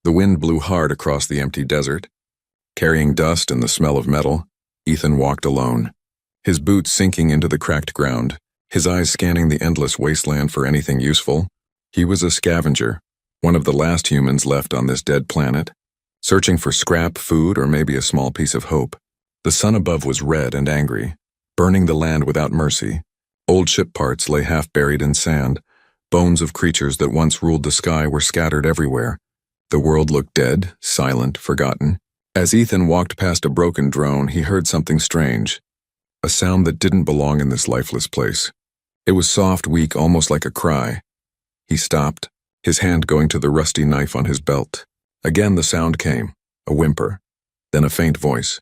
The wind blew hard across the empty desert. Carrying dust and the smell of metal, Ethan walked alone, his boots sinking into the cracked ground, his eyes scanning the endless wasteland for anything useful. He was a scavenger, one of the last humans left on this dead planet, searching for scrap, food, or maybe a small piece of hope. The sun above was red and angry, burning the land without mercy. Old ship parts lay half buried in sand. Bones of creatures that once ruled the sky were scattered everywhere. The world looked dead, silent, forgotten. As Ethan walked past a broken drone, he heard something strange, a sound that didn't belong in this lifeless place. It was soft, weak, almost like a cry. He stopped, his hand going to the rusty knife on his belt. Again the sound came, a whimper, then a faint voice.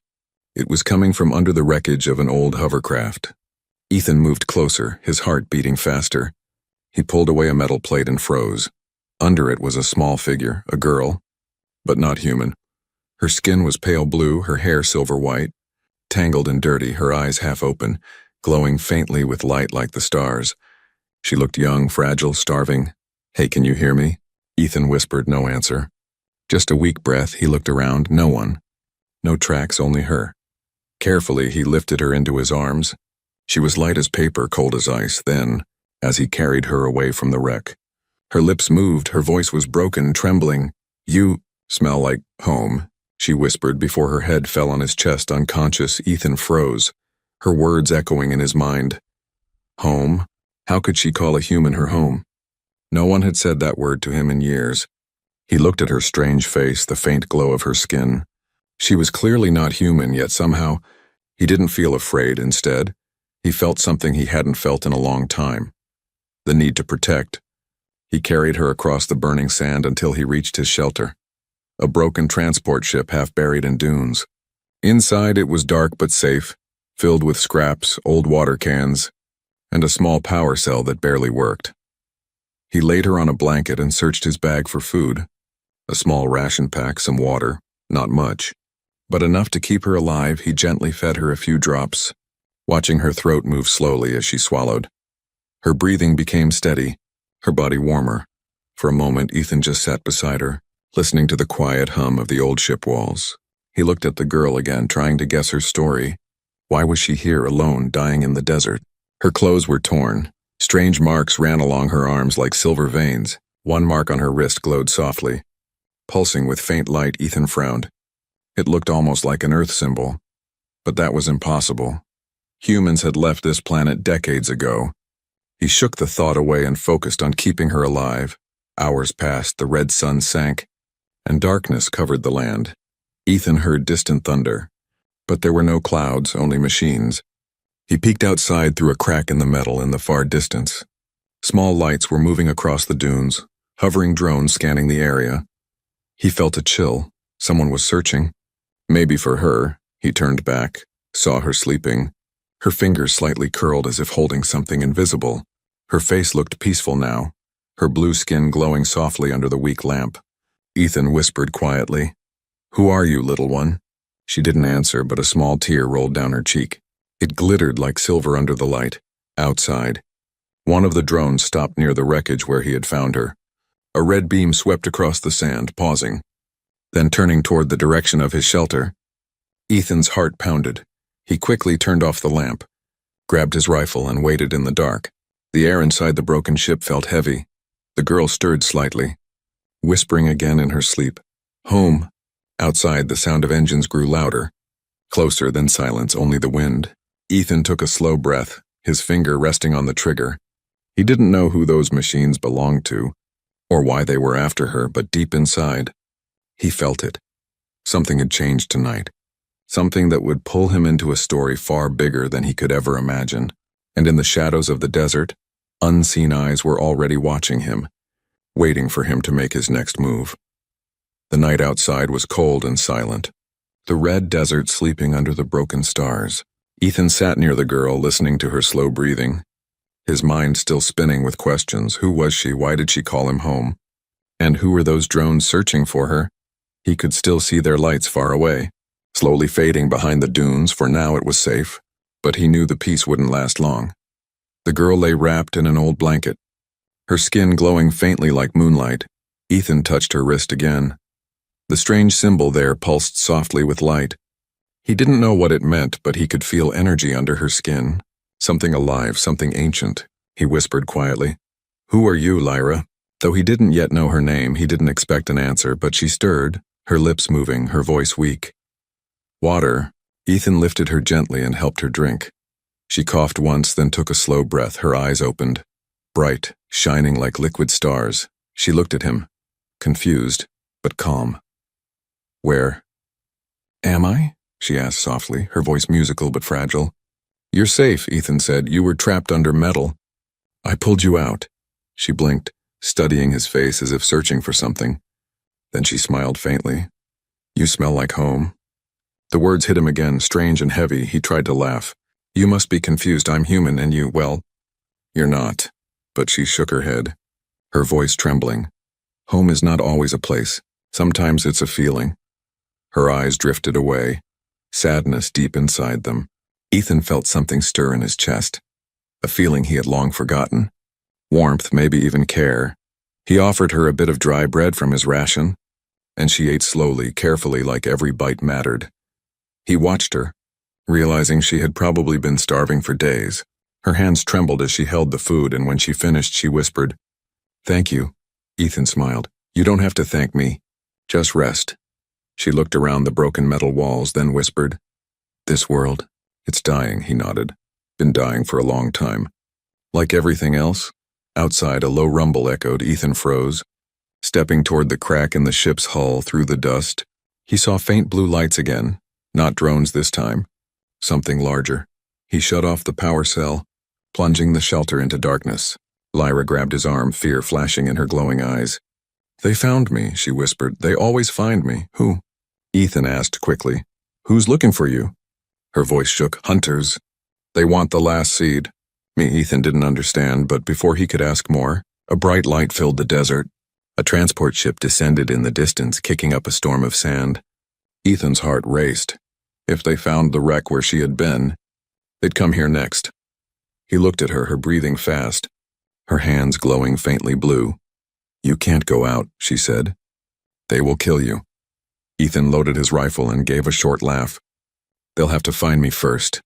It was coming from under the wreckage of an old hovercraft. Ethan moved closer, his heart beating faster. He pulled away a metal plate and froze. Under it was a small figure, a girl, but not human. Her skin was pale blue, her hair silver white, tangled and dirty, her eyes half open, glowing faintly with light like the stars. She looked young, fragile, starving. "Hey, can you hear me?" Ethan whispered, no answer. Just a weak breath, he looked around, no one. No tracks, only her. Carefully, he lifted her into his arms. She was light as paper, cold as ice, then, as he carried her away from the wreck. Her lips moved, her voice was broken, trembling. "You smell like home," she whispered before her head fell on his chest, unconscious. Ethan froze, her words echoing in his mind. Home? How could she call a human her home? No one had said that word to him in years. He looked at her strange face, the faint glow of her skin. She was clearly not human, yet somehow he didn't feel afraid. Instead, he felt something he hadn't felt in a long time. The need to protect. He carried her across the burning sand until he reached his shelter. A broken transport ship half buried in dunes. Inside it was dark but safe, filled with scraps, old water cans, and a small power cell that barely worked. He laid her on a blanket and searched his bag for food. A small ration pack, some water, not much, but enough to keep her alive. He gently fed her a few drops, watching her throat move slowly as she swallowed. Her breathing became steady, her body warmer. For a moment, Ethan just sat beside her, listening to the quiet hum of the old ship walls. He looked at the girl again, trying to guess her story. Why was she here alone, dying in the desert? Her clothes were torn. Strange marks ran along her arms like silver veins. One mark on her wrist glowed softly. Pulsing with faint light, Ethan frowned. It looked almost like an Earth symbol. But that was impossible. Humans had left this planet decades ago. He shook the thought away and focused on keeping her alive. Hours passed, the red sun sank, and darkness covered the land. Ethan heard distant thunder, but there were no clouds, only machines. He peeked outside through a crack in the metal in the far distance. Small lights were moving across the dunes, hovering drones scanning the area. He felt a chill. Someone was searching. Maybe for her. He turned back, saw her sleeping, her fingers slightly curled as if holding something invisible. Her face looked peaceful now, her blue skin glowing softly under the weak lamp. Ethan whispered quietly, "Who are you, little one?" She didn't answer, but a small tear rolled down her cheek. It glittered like silver under the light. Outside, one of the drones stopped near the wreckage where he had found her. A red beam swept across the sand, pausing, then turning toward the direction of his shelter. Ethan's heart pounded. He quickly turned off the lamp, grabbed his rifle, and waited in the dark. The air inside the broken ship felt heavy. The girl stirred slightly, whispering again in her sleep. "Home." Outside, the sound of engines grew louder. Closer, then silence, only the wind. Ethan took a slow breath, his finger resting on the trigger. He didn't know who those machines belonged to, or why they were after her, but deep inside, he felt it. Something had changed tonight. Something that would pull him into a story far bigger than he could ever imagine. And in the shadows of the desert, unseen eyes were already watching him, waiting for him to make his next move. The night outside was cold and silent, the red desert sleeping under the broken stars. Ethan sat near the girl, listening to her slow breathing, his mind still spinning with questions. Who was she? Why did she call him home? And who were those drones searching for her? He could still see their lights far away, slowly fading behind the dunes. For now it was safe, but he knew the peace wouldn't last long. The girl lay wrapped in an old blanket, her skin glowing faintly like moonlight. Ethan touched her wrist again. The strange symbol there pulsed softly with light. He didn't know what it meant, but he could feel energy under her skin. Something alive, something ancient, he whispered quietly. Who are you, Lyra? Though he didn't yet know her name, he didn't expect an answer, but she stirred, her lips moving, her voice weak. Water. Ethan lifted her gently and helped her drink. She coughed once, then took a slow breath, her eyes opened. Bright, shining like liquid stars. She looked at him, confused, but calm. Where am I? She asked softly, her voice musical but fragile. You're safe, Ethan said. You were trapped under metal. I pulled you out. She blinked, studying his face as if searching for something. Then she smiled faintly. You smell like home. The words hit him again, strange and heavy. He tried to laugh. You must be confused. I'm human, and you, well, you're not. But she shook her head, her voice trembling. Home is not always a place. Sometimes it's a feeling. Her eyes drifted away, sadness deep inside them. Ethan felt something stir in his chest, a feeling he had long forgotten. Warmth, maybe even care. He offered her a bit of dry bread from his ration, and she ate slowly, carefully, like every bite mattered. He watched her, realizing she had probably been starving for days. Her hands trembled as she held the food, and when she finished, she whispered, Thank you. Ethan smiled. You don't have to thank me. Just rest. She looked around the broken metal walls, then whispered, This world, it's dying, he nodded. Been dying for a long time. Like everything else? Outside, a low rumble echoed. Ethan froze. Stepping toward the crack in the ship's hull through the dust, he saw faint blue lights again. Not drones this time. Something larger. He shut off the power cell, plunging the shelter into darkness. Lyra grabbed his arm, fear flashing in her glowing eyes. They found me, she whispered. They always find me. Who? Ethan asked quickly. Who's looking for you? Her voice shook. Hunters. They want the last seed. Ethan didn't understand, but before he could ask more, a bright light filled the desert. A transport ship descended in the distance, kicking up a storm of sand. Ethan's heart raced. If they found the wreck where she had been, they'd come here next. He looked at her breathing fast, her hands glowing faintly blue. You can't go out, she said. They will kill you. Ethan loaded his rifle and gave a short laugh. They'll have to find me first.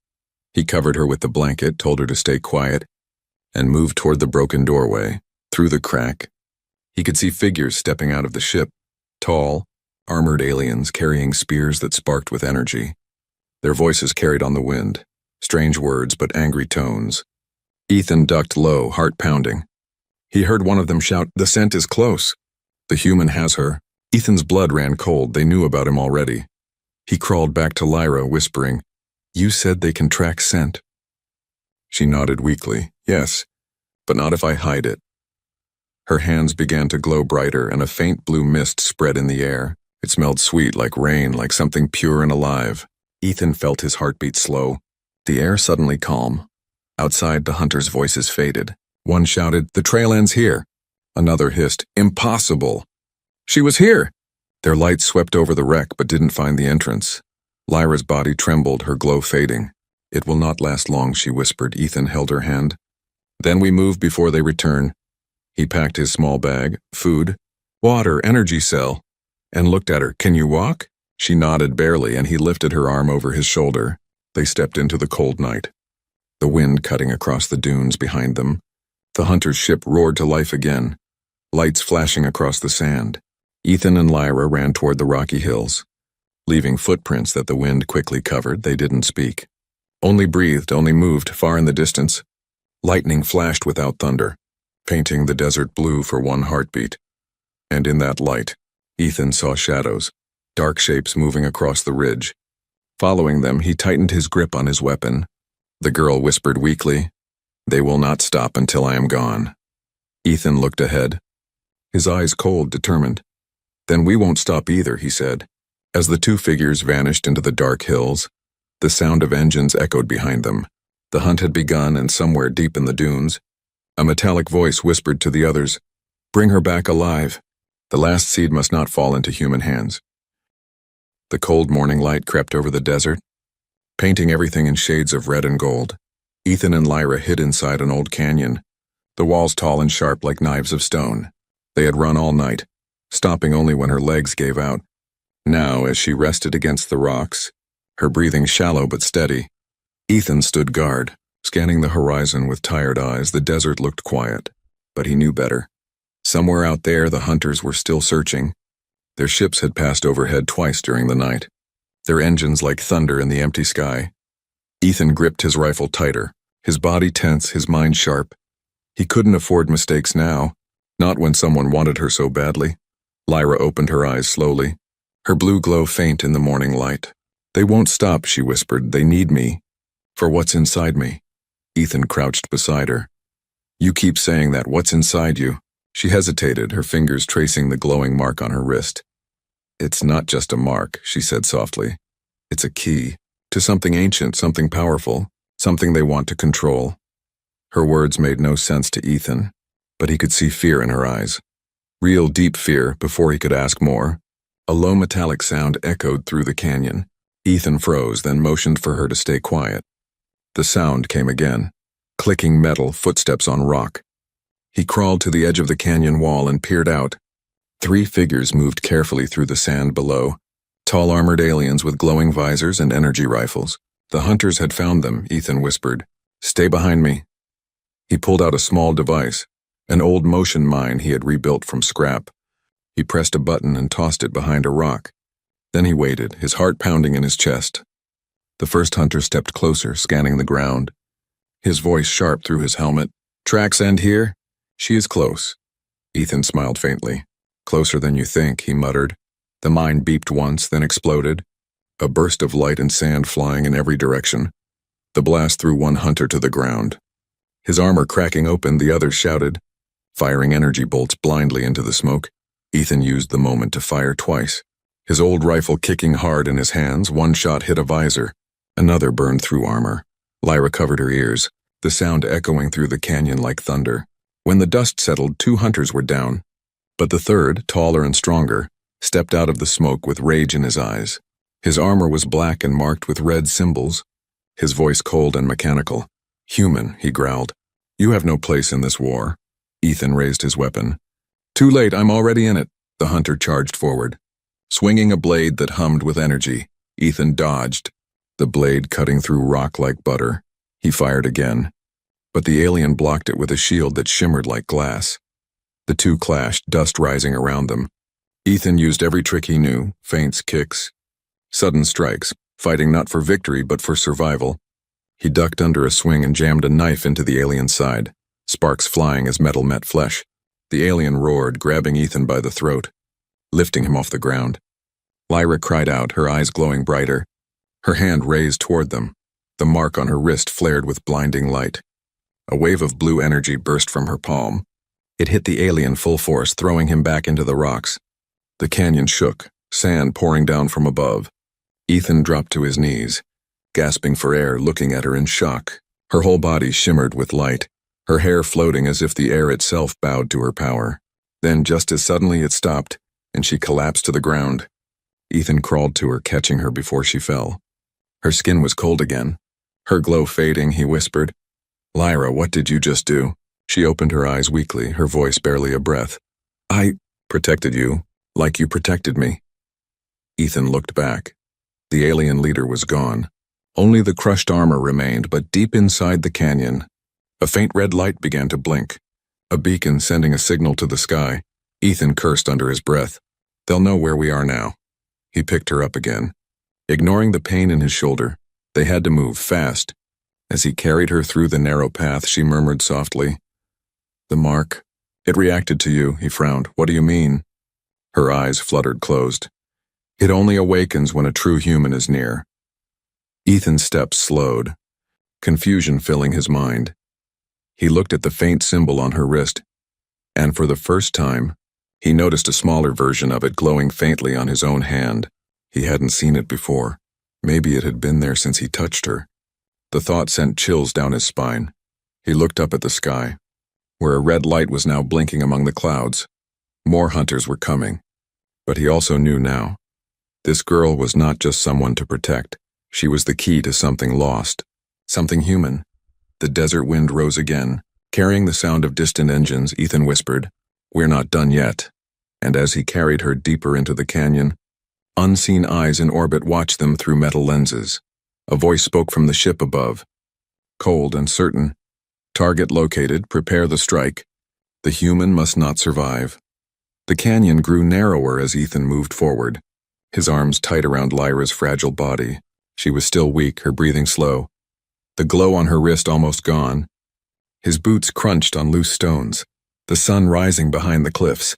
He covered her with the blanket, told her to stay quiet, and moved toward the broken doorway. Through the crack, he could see figures stepping out of the ship, tall, armored aliens carrying spears that sparked with energy. Their voices carried on the wind, strange words but angry tones. Ethan ducked low, heart pounding. He heard one of them shout, The scent is close. The human has her. Ethan's blood ran cold. They knew about him already. He crawled back to Lyra, whispering, You said they can track scent. She nodded weakly. Yes, but not if I hide it. Her hands began to glow brighter, and a faint blue mist spread in the air. It smelled sweet, like rain, like something pure and alive. Ethan felt his heartbeat slow. The air suddenly calm. Outside, the hunters' voices faded. One shouted, The trail ends here. Another hissed, Impossible. She was here. Their lights swept over the wreck but didn't find the entrance. Lyra's body trembled, her glow fading. It will not last long, she whispered. Ethan held her hand. Then we move before they return. He packed his small bag, food, water, energy cell, and looked at her. Can you walk? She nodded barely, and he lifted her arm over his shoulder. They stepped into the cold night. The wind cutting across the dunes behind them. The hunter's ship roared to life again, lights flashing across the sand. Ethan and Lyra ran toward the rocky hills. Leaving footprints that the wind quickly covered, they didn't speak. Only breathed, only moved, far in the distance. Lightning flashed without thunder, painting the desert blue for one heartbeat. And in that light, Ethan saw shadows, dark shapes moving across the ridge. Following them, he tightened his grip on his weapon. The girl whispered weakly, They will not stop until I am gone. Ethan looked ahead, his eyes cold, determined. Then we won't stop either, he said. As the two figures vanished into the dark hills, the sound of engines echoed behind them. The hunt had begun, and somewhere deep in the dunes, a metallic voice whispered to the others, Bring her back alive. The last seed must not fall into human hands. The cold morning light crept over the desert, painting everything in shades of red and gold. Ethan and Lyra hid inside an old canyon, the walls tall and sharp like knives of stone. They had run all night, stopping only when her legs gave out. Now, as she rested against the rocks, her breathing shallow but steady, Ethan stood guard, scanning the horizon with tired eyes. The desert looked quiet, but he knew better. Somewhere out there, the hunters were still searching. Their ships had passed overhead twice during the night, their engines like thunder in the empty sky. Ethan gripped his rifle tighter, his body tense, his mind sharp. He couldn't afford mistakes now, not when someone wanted her so badly. Lyra opened her eyes slowly, her blue glow faint in the morning light. "They won't stop," she whispered. "They need me. For what's inside me." Ethan crouched beside her. "You keep saying that. What's inside you?" She hesitated, her fingers tracing the glowing mark on her wrist. "It's not just a mark," she said softly. "It's a key to something ancient, something powerful, something they want to control." Her words made no sense to Ethan, but he could see fear in her eyes. Real deep fear before he could ask more. A low metallic sound echoed through the canyon. Ethan froze, then motioned for her to stay quiet. The sound came again, clicking metal, footsteps on rock. He crawled to the edge of the canyon wall and peered out. 3 figures moved carefully through the sand below, tall armored aliens with glowing visors and energy rifles. The hunters had found them, Ethan whispered. "Stay behind me." He pulled out a small device, an old motion mine he had rebuilt from scrap. He pressed a button and tossed it behind a rock. Then he waited, his heart pounding in his chest. The first hunter stepped closer, scanning the ground, his voice sharp through his helmet. "Tracks end here?" "She is close." Ethan smiled faintly. "Closer than you think," he muttered. The mine beeped once, then exploded, a burst of light and sand flying in every direction. The blast threw one hunter to the ground. His armor cracking open, the others shouted, firing energy bolts blindly into the smoke. Ethan used the moment to fire twice. His old rifle kicking hard in his hands, one shot hit a visor. Another burned through armor. Lyra covered her ears, the sound echoing through the canyon like thunder. When the dust settled, 2 hunters were down. But the third, taller and stronger, stepped out of the smoke with rage in his eyes. His armor was black and marked with red symbols, his voice cold and mechanical. "Human," he growled. "You have no place in this war." Ethan raised his weapon. "Too late, I'm already in it." The hunter charged forward. Swinging a blade that hummed with energy, Ethan dodged, the blade cutting through rock like butter. He fired again, but the alien blocked it with a shield that shimmered like glass. The two clashed, dust rising around them. Ethan used every trick he knew, feints, kicks, sudden strikes, fighting not for victory but for survival. He ducked under a swing and jammed a knife into the alien's side, sparks flying as metal met flesh. The alien roared, grabbing Ethan by the throat, lifting him off the ground. Lyra cried out, her eyes glowing brighter, her hand raised toward them. The mark on her wrist flared with blinding light. A wave of blue energy burst from her palm. It hit the alien full force, throwing him back into the rocks. The canyon shook, sand pouring down from above. Ethan dropped to his knees, gasping for air, looking at her in shock. Her whole body shimmered with light, her hair floating as if the air itself bowed to her power. Then, just as suddenly, it stopped, and she collapsed to the ground. Ethan crawled to her, catching her before she fell. Her skin was cold again, her glow fading. He whispered, "Lyra, what did you just do?" She opened her eyes weakly, her voice barely a breath. "I protected you, like you protected me." Ethan looked back. The alien leader was gone. Only the crushed armor remained, but deep inside the canyon, a faint red light began to blink, a beacon sending a signal to the sky. Ethan cursed under his breath. "They'll know where we are now." He picked her up again. Ignoring the pain in his shoulder, they had to move fast. As he carried her through the narrow path, she murmured softly, "The mark. It reacted to you," he frowned. "What do you mean?" Her eyes fluttered closed. "It only awakens when a true human is near." Ethan's steps slowed, confusion filling his mind. He looked at the faint symbol on her wrist, and for the first time, he noticed a smaller version of it glowing faintly on his own hand. He hadn't seen it before. Maybe it had been there since he touched her. The thought sent chills down his spine. He looked up at the sky, where a red light was now blinking among the clouds. More hunters were coming. But he also knew now. This girl was not just someone to protect. She was the key to something lost, something human. The desert wind rose again. Carrying the sound of distant engines, Ethan whispered, "We're not done yet." And as he carried her deeper into the canyon, Unseen eyes in orbit watched them through metal lenses. A voice spoke from the ship above. Cold and certain. Target located, prepare the strike. The human must not survive. The canyon grew narrower as Ethan moved forward, his arms tight around Lyra's fragile body. She was still weak, her breathing slow. The glow on her wrist almost gone. His boots crunched on loose stones, the sun rising behind the cliffs,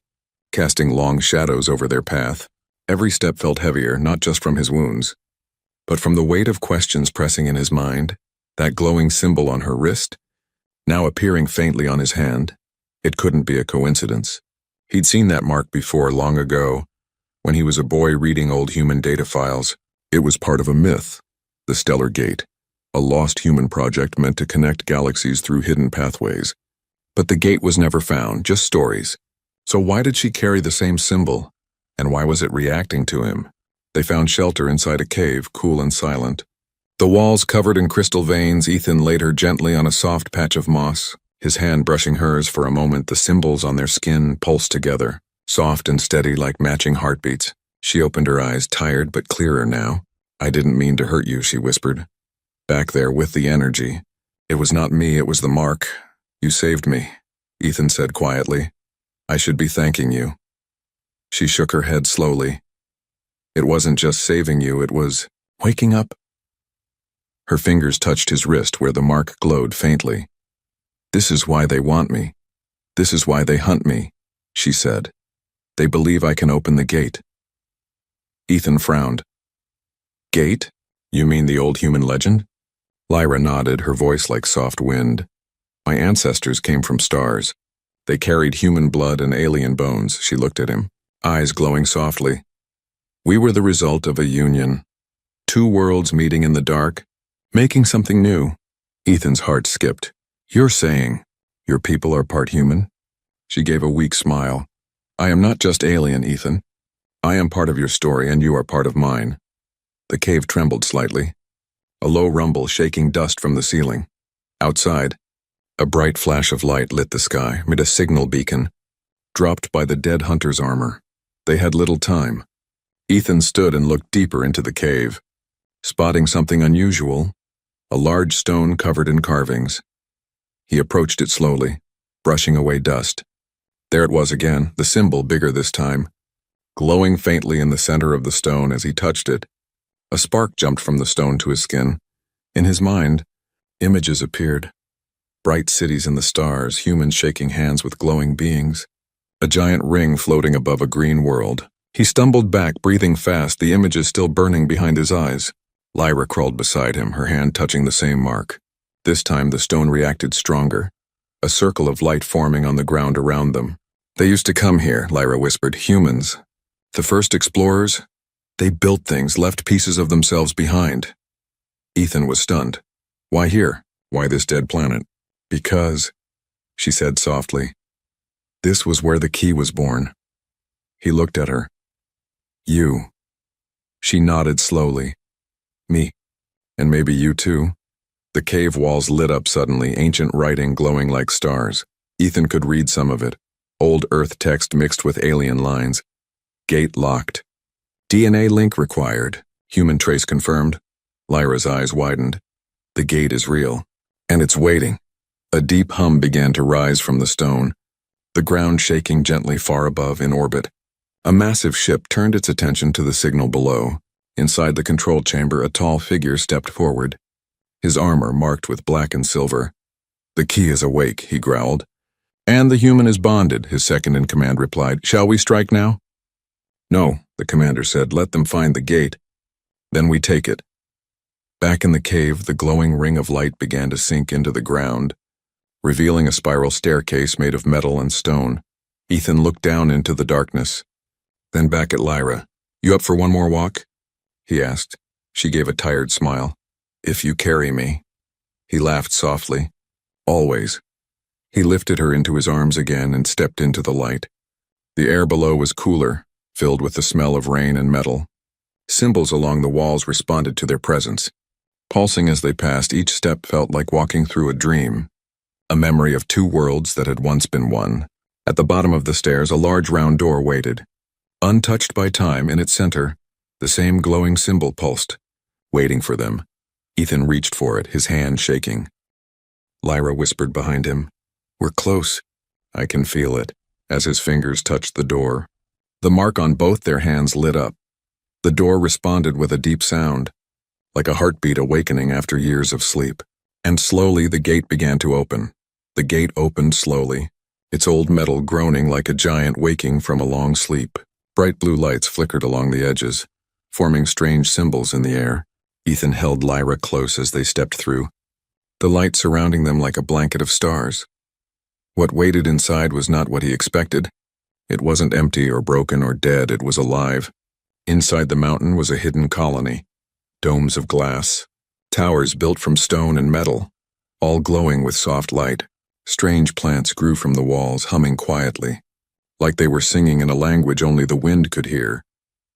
casting long shadows over their path. Every step felt heavier, not just from his wounds, but from the weight of questions pressing in his mind. That glowing symbol on her wrist, now appearing faintly on his hand. It couldn't be a coincidence. He'd seen that mark before, long ago, when he was a boy reading old human data files. It was part of a myth, the Stellar Gate, a lost human project meant to connect galaxies through hidden pathways. But the gate was never found, just stories. So why did she carry the same symbol? And why was it reacting to him? They found shelter inside a cave, cool and silent. The walls covered in crystal veins. Ethan laid her gently on a soft patch of moss, his hand brushing hers. For a moment, the symbols on their skin pulsed together, soft and steady like matching heartbeats. She opened her eyes, tired but clearer now. I didn't mean to hurt you, she whispered. Back there with the energy. It was not me, it was the mark. You saved me, Ethan said quietly. I should be thanking you. She shook her head slowly. It wasn't just saving you, it was waking up. Her fingers touched his wrist where the mark glowed faintly. This is why they want me. This is why they hunt me, she said. They believe I can open the gate. Ethan frowned. Gate? You mean the old human legend? Lyra nodded, her voice like soft wind. My ancestors came from stars. They carried human blood and alien bones. She looked at him, eyes glowing softly. We were the result of a union. Two worlds meeting in the dark, making something new. Ethan's heart skipped. You're saying your people are part human? She gave a weak smile. I am not just alien, Ethan. I am part of your story and you are part of mine. The cave trembled slightly, a low rumble shaking dust from the ceiling. Outside, a bright flash of light lit the sky, made a signal beacon, dropped by the dead hunter's armor. They had little time. Ethan stood and looked deeper into the cave, spotting something unusual, a large stone covered in carvings. He approached it slowly, brushing away dust. There it was again, the symbol bigger this time, glowing faintly in the center of the stone. As he touched it, a spark jumped from the stone to his skin. In his mind, images appeared. Bright cities in the stars, humans shaking hands with glowing beings, a giant ring floating above a green world. He stumbled back, breathing fast, the images still burning behind his eyes. Lyra crawled beside him, her hand touching the same mark. This time the stone reacted stronger, a circle of light forming on the ground around them. They used to come here, Lyra whispered, humans. The first explorers. They built things, left pieces of themselves behind. Ethan was stunned. Why here? Why this dead planet? Because, she said softly, this was where the key was born. He looked at her. You. She nodded slowly. Me. And maybe you too. The cave walls lit up suddenly, ancient writing glowing like stars. Ethan could read some of it. Old Earth text mixed with alien lines. Gate locked. DNA link required. Human trace confirmed. Lyra's eyes widened. The gate is real. And it's waiting. A deep hum began to rise from the stone, the ground shaking gently far above in orbit. A massive ship turned its attention to the signal below. Inside the control chamber, a tall figure stepped forward, his armor marked with black and silver. The key is awake, he growled. And the human is bonded, his second-in-command replied. Shall we strike now? No, the commander said. Let them find the gate. Then we take it. Back in the cave, the glowing ring of light began to sink into the ground, revealing a spiral staircase made of metal and stone. Ethan looked down into the darkness, then back at Lyra. You up for one more walk? He asked. She gave a tired smile. If you carry me. He laughed softly. Always. He lifted her into his arms again and stepped into the light. The air below was cooler, filled with the smell of rain and metal. Symbols along the walls responded to their presence. Pulsing as they passed, each step felt like walking through a dream, a memory of two worlds that had once been one. At the bottom of the stairs, a large round door waited. Untouched by time, in its center, The same glowing symbol pulsed, waiting for them. Ethan reached for it, his hand shaking. Lyra whispered behind him, "We're close." "I can feel it," as his fingers touched the door. The mark on both their hands lit up. The door responded with a deep sound, like a heartbeat awakening after years of sleep. And slowly the gate began to open. The gate opened slowly, its old metal groaning like a giant waking from a long sleep. Bright blue lights flickered along the edges, forming strange symbols in the air. Ethan held Lyra close as they stepped through, the light surrounding them like a blanket of stars. What waited inside was not what he expected. It wasn't empty or broken or dead, it was alive. Inside the mountain was a hidden colony. Domes of glass, towers built from stone and metal, all glowing with soft light. Strange plants grew from the walls, humming quietly, like they were singing in a language only the wind could hear.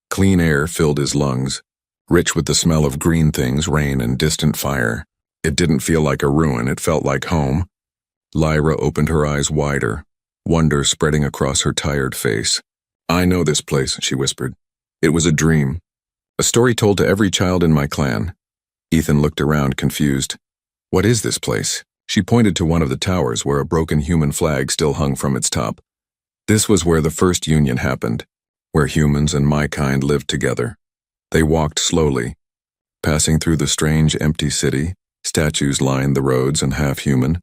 Clean air filled his lungs, rich with the smell of green things, rain, and distant fire. It didn't feel like a ruin, it felt like home. Lyra opened her eyes wider, wonder spreading across her tired face. "I know this place," she whispered. "It was a dream. A story told to every child in my clan." Ethan looked around, confused. "What is this place?" She pointed to one of the towers where a broken human flag still hung from its top. "This was where the first union happened, where humans and my kind lived together." They walked slowly, passing through the strange, empty city. Statues lined the roads, and half human,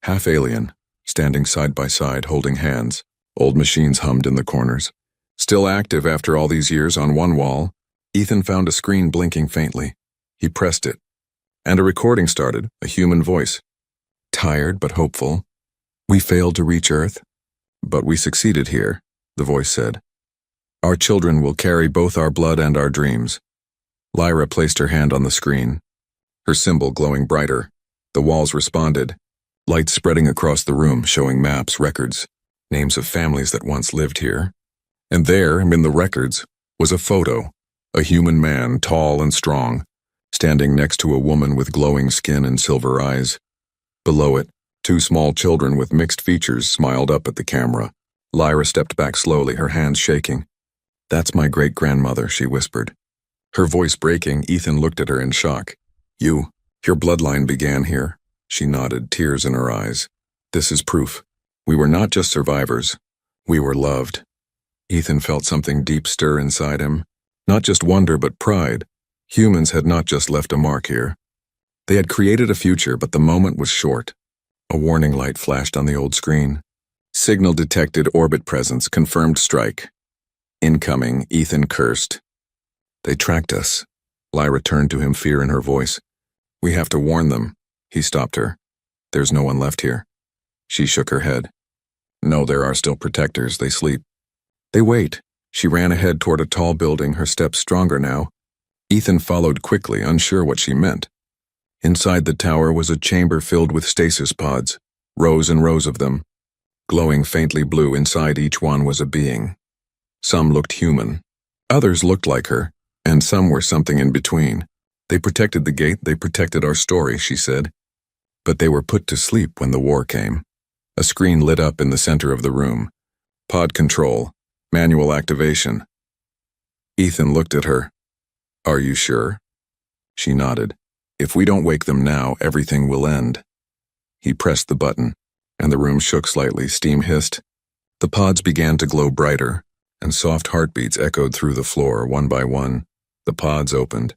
half alien, standing side by side, holding hands. Old machines hummed in the corners. Still active after all these years, on one wall, Ethan found a screen blinking faintly. He pressed it, and a recording started, a human voice. "Tired but hopeful. We failed to reach Earth, but we succeeded here," the voice said. "Our children will carry both our blood and our dreams." Lyra placed her hand on the screen, her symbol glowing brighter. The walls responded, lights spreading across the room, showing maps, records, names of families that once lived here. And there, in the records, was a photo, a human man, tall and strong, standing next to a woman with glowing skin and silver eyes. Below it, two small children with mixed features smiled up at the camera. Lyra stepped back slowly, her hands shaking. "That's my great-grandmother," she whispered. Her voice breaking, Ethan looked at her in shock. Your bloodline began here." She nodded, tears in her eyes. "This is proof. We were not just survivors. We were loved." Ethan felt something deep stir inside him. Not just wonder, but pride. Humans had not just left a mark here. They had created a future, but the moment was short. A warning light flashed on the old screen. "Signal detected, orbit presence, confirmed strike." "Incoming," Ethan cursed. "They tracked us." Lyra turned to him, fear in her voice. "We have to warn them." He stopped her. "There's no one left here." She shook her head. "No, there are still protectors. They sleep. They wait." She ran ahead toward a tall building, her steps stronger now. Ethan followed quickly, unsure what she meant. Inside the tower was a chamber filled with stasis pods, rows and rows of them. Glowing faintly blue, inside each one was a being. Some looked human. Others looked like her, and some were something in between. "They protected the gate, they protected our story," she said. But they were put to sleep when the war came. A screen lit up in the center of the room. "Pod control. Manual activation." Ethan looked at her. "Are you sure?" She nodded. "If we don't wake them now, everything will end." He pressed the button, and the room shook slightly, steam hissed. The pods began to glow brighter, and soft heartbeats echoed through the floor, one by one. The pods opened.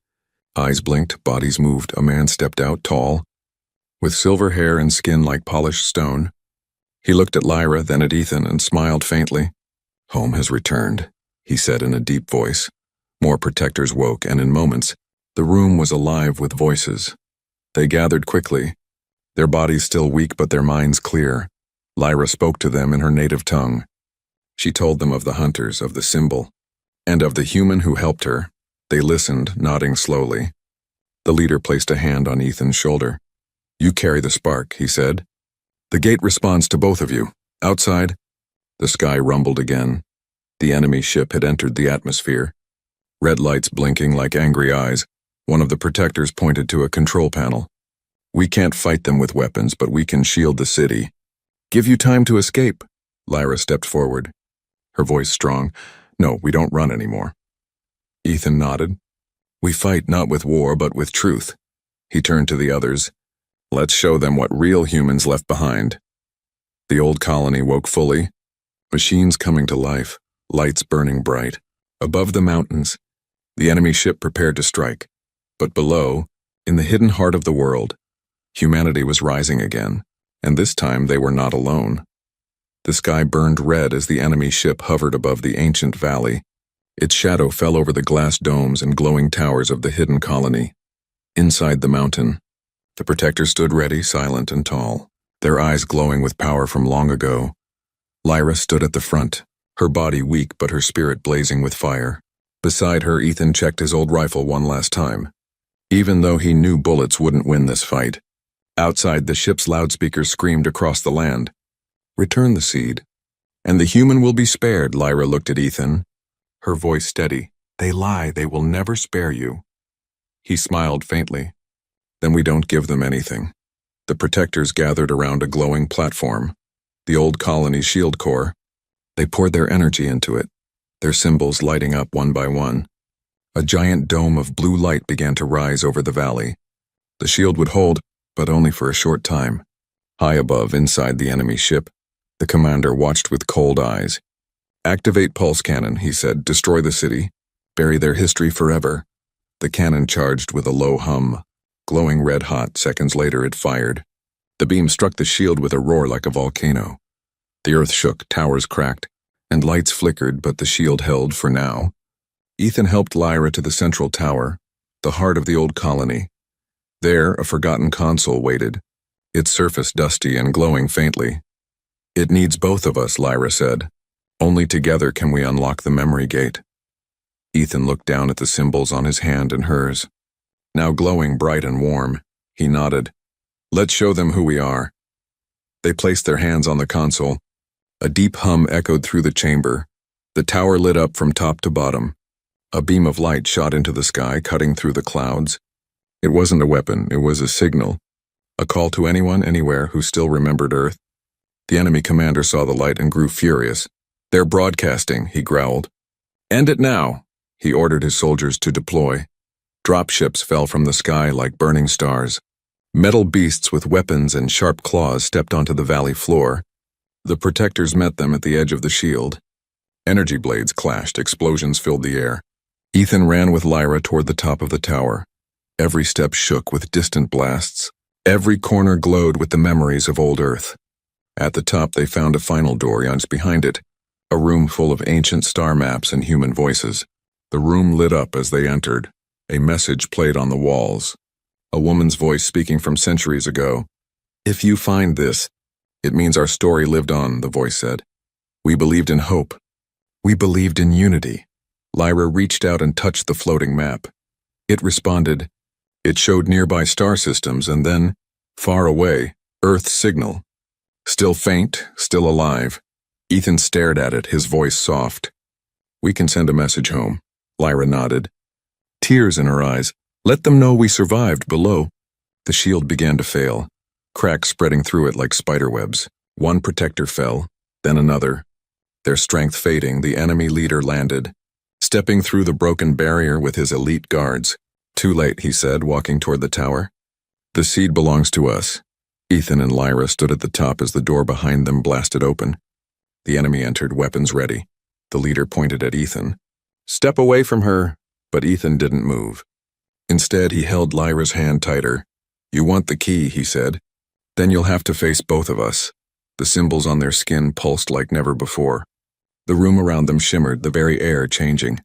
Eyes blinked, bodies moved. A man stepped out, tall, with silver hair and skin like polished stone. He looked at Lyra, then at Ethan, and smiled faintly. "Home has returned," he said in a deep voice. More protectors woke, and in moments, the room was alive with voices. They gathered quickly, their bodies still weak but their minds clear. Lyra spoke to them in her native tongue. She told them of the hunters, of the symbol, and of the human who helped her. They listened, nodding slowly. The leader placed a hand on Ethan's shoulder. "You carry the spark," he said. "The gate responds to both of you. Outside." The sky rumbled again. The enemy ship had entered the atmosphere. Red lights blinking like angry eyes. One of the protectors pointed to a control panel. "We can't fight them with weapons, but we can shield the city." "Give you time to escape." Lyra stepped forward, her voice strong. "No, we don't run anymore." Ethan nodded. We fight not with war, but with truth. He turned to the others. Let's show them what real humans left behind. The old colony woke fully. Machines coming to life, lights burning bright. Above the mountains, the enemy ship prepared to strike. But below, in the hidden heart of the world, humanity was rising again, and this time they were not alone. The sky burned red as the enemy ship hovered above the ancient valley. Its shadow fell over the glass domes and glowing towers of the hidden colony. Inside the mountain, the protectors stood ready, silent and tall, their eyes glowing with power from long ago. Lyra stood at the front, her body weak but her spirit blazing with fire. Beside her, Ethan checked his old rifle one last time, even though he knew bullets wouldn't win this fight. Outside, the ship's loudspeakers screamed across the land. Return the seed, and the human will be spared. Lyra looked at Ethan, her voice steady. They lie, they will never spare you. He smiled faintly. Then we don't give them anything. The protectors gathered around a glowing platform, the old colony's shield corps. They poured their energy into it, their symbols lighting up one by one. A giant dome of blue light began to rise over the valley. The shield would hold, but only for a short time. High above, inside the enemy ship, the commander watched with cold eyes. Activate pulse cannon, he said. Destroy the city. Bury their history forever. The cannon charged with a low hum. Glowing red hot, seconds later it fired. The beam struck the shield with a roar like a volcano. The earth shook, towers cracked, and lights flickered, but the shield held for now. Ethan helped Lyra to the central tower, the heart of the old colony. There, a forgotten console waited, its surface dusty and glowing faintly. It needs both of us, Lyra said. Only together can we unlock the memory gate. Ethan looked down at the symbols on his hand and hers. Now glowing bright and warm, he nodded. Let's show them who we are. They placed their hands on the console. A deep hum echoed through the chamber. The tower lit up from top to bottom. A beam of light shot into the sky, cutting through the clouds. It wasn't a weapon, it was a signal. A call to anyone, anywhere, who still remembered Earth. The enemy commander saw the light and grew furious. They're broadcasting, he growled. End it now, he ordered his soldiers to deploy. Dropships fell from the sky like burning stars. Metal beasts with weapons and sharp claws stepped onto the valley floor. The protectors met them at the edge of the shield. Energy blades clashed, explosions filled the air. Ethan ran with Lyra toward the top of the tower. Every step shook with distant blasts. Every corner glowed with the memories of old Earth. At the top they found a final door, and behind it, a room full of ancient star maps and human voices. The room lit up as they entered. A message played on the walls. A woman's voice speaking from centuries ago. If you find this, it means our story lived on, the voice said. We believed in hope. We believed in unity. Lyra reached out and touched the floating map. It responded. It showed nearby star systems and then, far away, Earth's signal. Still faint, still alive. Ethan stared at it, his voice soft. We can send a message home. Lyra nodded. Tears in her eyes. Let them know we survived below. The shield began to fail, cracks spreading through it like spiderwebs. One protector fell, then another. Their strength fading, the enemy leader landed, stepping through the broken barrier with his elite guards. Too late, he said, walking toward the tower. The seed belongs to us. Ethan and Lyra stood at the top as the door behind them blasted open. The enemy entered, weapons ready. The leader pointed at Ethan. Step away from her, but Ethan didn't move. Instead, he held Lyra's hand tighter. You want the key, he said. Then you'll have to face both of us. The symbols on their skin pulsed like never before. The room around them shimmered, the very air changing.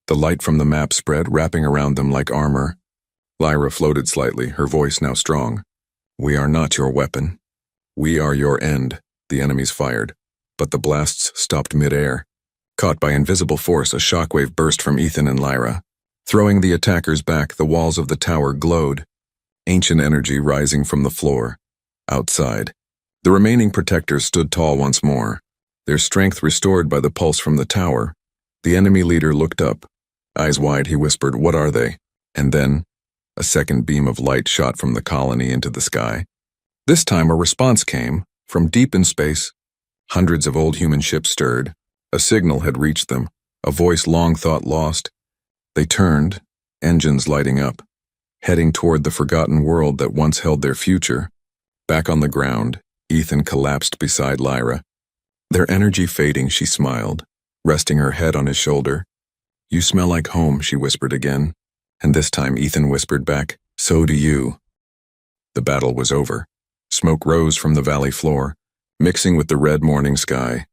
The light from the map spread, wrapping around them like armor. Lyra floated slightly, her voice now strong. We are not your weapon. We are your end, the enemies fired. But the blasts stopped mid-air. Caught by invisible force, a shockwave burst from Ethan and Lyra. Throwing the attackers back, the walls of the tower glowed. Ancient energy rising from the floor. Outside, the remaining protectors stood tall once more, their strength restored by the pulse from the tower. The enemy leader looked up. Eyes wide, he whispered, "What are they?" And then, a second beam of light shot from the colony into the sky. This time a response came, from deep in space. Hundreds of old human ships stirred. A signal had reached them, a voice long thought lost. They turned, engines lighting up, heading toward the forgotten world that once held their future. Back on the ground, Ethan collapsed beside Lyra. Their energy fading, she smiled, resting her head on his shoulder. "You smell like home," she whispered again, and this time Ethan whispered back, "So do you." The battle was over. Smoke rose from the valley floor, mixing with the red morning sky.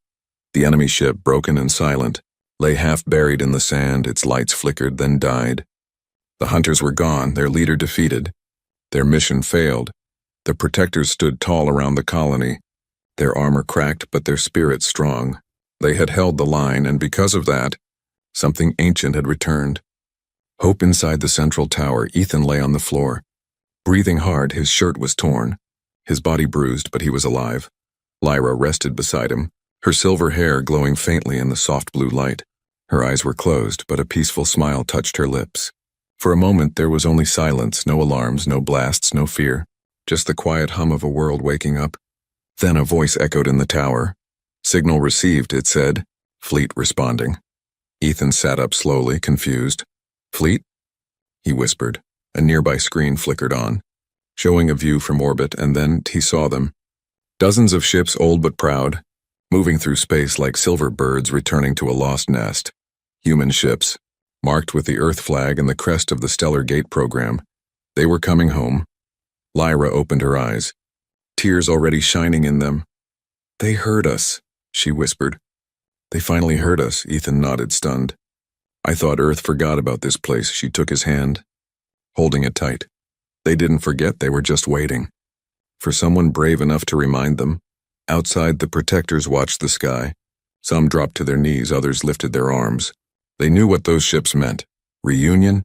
The enemy ship, broken and silent, lay half buried in the sand, its lights flickered, then died. The hunters were gone, their leader defeated. Their mission failed. The protectors stood tall around the colony, their armor cracked but their spirits strong. They had held the line, and because of that, something ancient had returned. Hope inside the central tower, Ethan lay on the floor. Breathing hard, his shirt was torn. His body bruised, but he was alive. Lyra rested beside him, her silver hair glowing faintly in the soft blue light. Her eyes were closed, but a peaceful smile touched her lips. For a moment there was only silence, no alarms, no blasts, no fear. Just the quiet hum of a world waking up. Then a voice echoed in the tower. "Signal received," it said. Fleet responding. Ethan sat up slowly, confused. "Fleet?" he whispered. A nearby screen flickered on, showing a view from orbit, and then he saw them. Dozens of ships, old but proud, moving through space like silver birds returning to a lost nest. Human ships, marked with the Earth flag and the crest of the Stellar Gate program. They were coming home. Lyra opened her eyes, tears already shining in them. "They heard us," she whispered. "They finally heard us," Ethan nodded, stunned. "I thought Earth forgot about this place." She took his hand, holding it tight. They didn't forget, they were just waiting for someone brave enough to remind them. Outside, the protectors watched the sky. Some dropped to their knees, others lifted their arms. They knew what those ships meant. Reunion,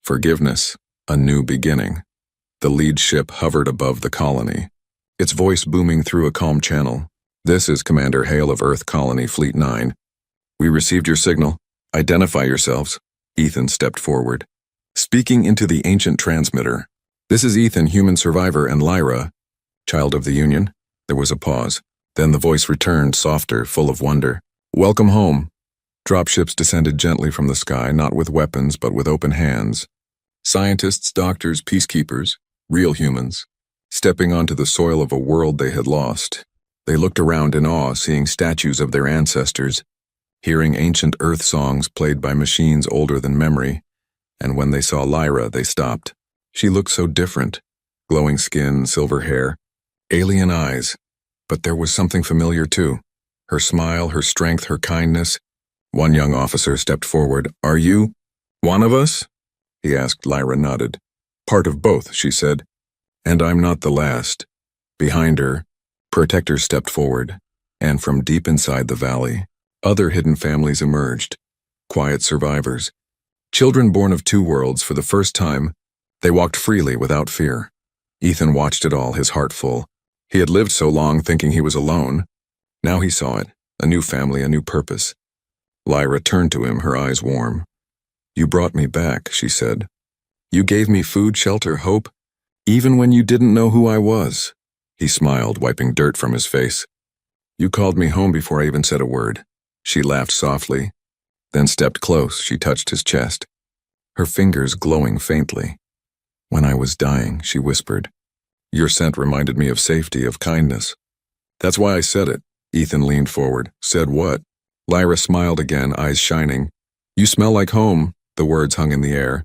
forgiveness, a new beginning. The lead ship hovered above the colony, its voice booming through a calm channel. "This is Commander Hale of Earth Colony Fleet 9. We received your signal. Identify yourselves." Ethan stepped forward, speaking into the ancient transmitter. "This is Ethan, human survivor, and Lyra, child of the Union." There was a pause. Then the voice returned, softer, full of wonder. "Welcome home." Dropships descended gently from the sky, not with weapons, but with open hands. Scientists, doctors, peacekeepers, real humans, stepping onto the soil of a world they had lost. They looked around in awe, seeing statues of their ancestors, hearing ancient Earth songs played by machines older than memory. And when they saw Lyra, they stopped. She looked so different. Glowing skin, silver hair, alien eyes. But there was something familiar too. Her smile, her strength, her kindness. One young officer stepped forward. "Are you one of us?" he asked. Lyra nodded. "Part of both," she said. "And I'm not the last." Behind her, protectors stepped forward, and from deep inside the valley, other hidden families emerged. Quiet survivors. Children born of two worlds for the first time. They walked freely without fear. Ethan watched it all, his heart full. He had lived so long thinking he was alone. Now he saw it, a new family, a new purpose. Lyra turned to him, her eyes warm. "You brought me back," she said. "You gave me food, shelter, hope, even when you didn't know who I was." He smiled, wiping dirt from his face. "You called me home before I even said a word." She laughed softly, then stepped close. She touched his chest, her fingers glowing faintly. "When I was dying," she whispered, "your scent reminded me of safety, of kindness. That's why I said it." Ethan leaned forward. "Said what?" Lyra smiled again, eyes shining. "You smell like home." The words hung in the air,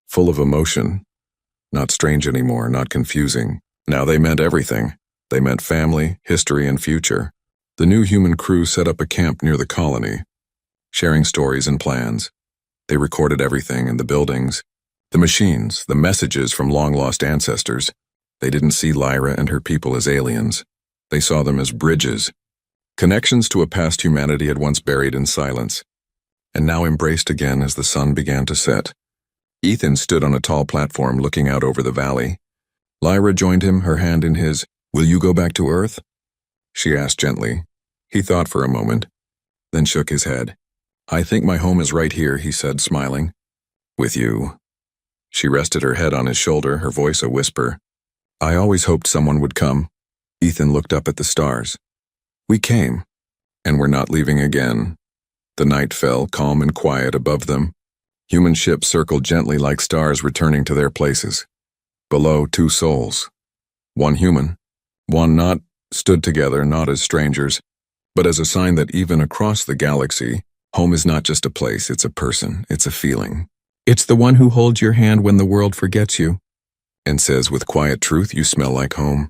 full of emotion. Not strange anymore, not confusing. Now they meant everything. They meant family, history, and future. The new human crew set up a camp near the colony, sharing stories and plans. They recorded everything in the buildings, the machines, the messages from long-lost ancestors. They didn't see Lyra and her people as aliens. They saw them as bridges, connections to a past humanity had once buried in silence, and now embraced again as the sun began to set. Ethan stood on a tall platform looking out over the valley. Lyra joined him, her hand in his. "Will you go back to Earth?" she asked gently. He thought for a moment, then shook his head. "I think my home is right here," he said, smiling. "With you." She rested her head on his shoulder, her voice a whisper. "I always hoped someone would come." Ethan looked up at the stars. "We came, and we're not leaving again." The night fell, calm and quiet above them. Human ships circled gently like stars returning to their places. Below, two souls. One human, one not, stood together not as strangers, but as a sign that even across the galaxy, home is not just a place, it's a person, it's a feeling. It's the one who holds your hand when the world forgets you and says with quiet truth, you smell like home.